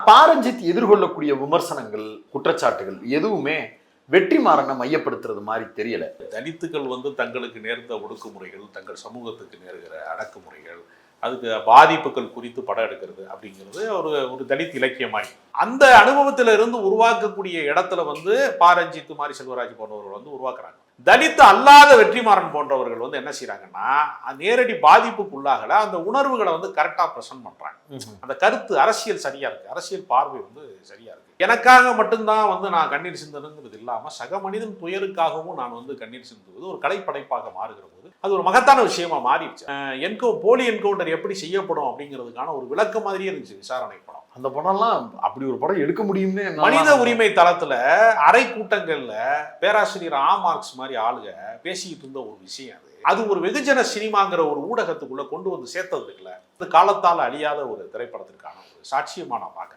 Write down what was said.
பாரஞ்சித் எதிர்கொள்ளக்கூடிய விமர்சனங்கள், குற்றச்சாட்டுகள் எதுவுமே வெற்றிமாறனை மையப்படுத்துறது மாதிரி தெரியல. தலித்துக்கள் தங்களுக்கு நேர்ந்த ஒடுக்குமுறைகள், தங்கள் சமூகத்துக்கு நேர்கிற அடக்குமுறைகள், அதுக்கு பாதிப்புகள் குறித்து படம் எடுக்கிறது அப்படிங்கிறது ஒரு தலித் இலக்கியமாய் அந்த அனுபவத்தில இருந்து உருவாக்கக்கூடிய இடத்துல பாரஞ்சித் மாதிரி செல்வராஜ் போன்றவர்கள் உருவாக்குறாங்க. தலித் அல்லாத வெற்றிமாறன் போன்றவர்கள் என்ன செய்யறாங்கன்னா, நேரடி பாதிப்புக்குள்ளாகல அந்த உணர்வுகளை கரெக்டா பிரசன்ட் பண்றாங்க. அந்த கருத்து அரசியல் சரியா இருக்கு, அரசியல் பார்வை சரியா இருக்கு. எனக்காக மட்டும்தான் நான் கண்ணீர் சிந்தனுங்கிறது இல்லாம சக மனிதன் துயருக்காகவும் நான் கண்ணீர் சிந்துவது ஒரு கலைப்படைப்பாக மாறுகிற போது அது ஒரு மகத்தான விஷயமா மாறிடுச்சு. போலி என்கவுண்டர் எப்படி செய்யப்படும் அப்படிங்கிறதுக்கான ஒரு விளக்க மாதிரியே இருந்துச்சு விசாரணை படம். அந்த படம்லாம் அப்படி ஒரு படம் எடுக்க முடியும்னு மனித உரிமை தளத்துல அரை கூட்டங்கள்ல பேராசிரியர் மார்க்ஸ் மாதிரி ஆளுக பேசிக்கிட்டு இருந்த ஒரு விஷயம் அது ஒரு வெகுஜன சினிமாங்கிற ஒரு ஊடகத்துக்குள்ள கொண்டு சேர்த்தது இருக்குல்ல, அது காலத்தால் அழியாத ஒரு திரைப்படத்திற்கான ஒரு சாட்சியமா நான் பார்க்கிறேன்.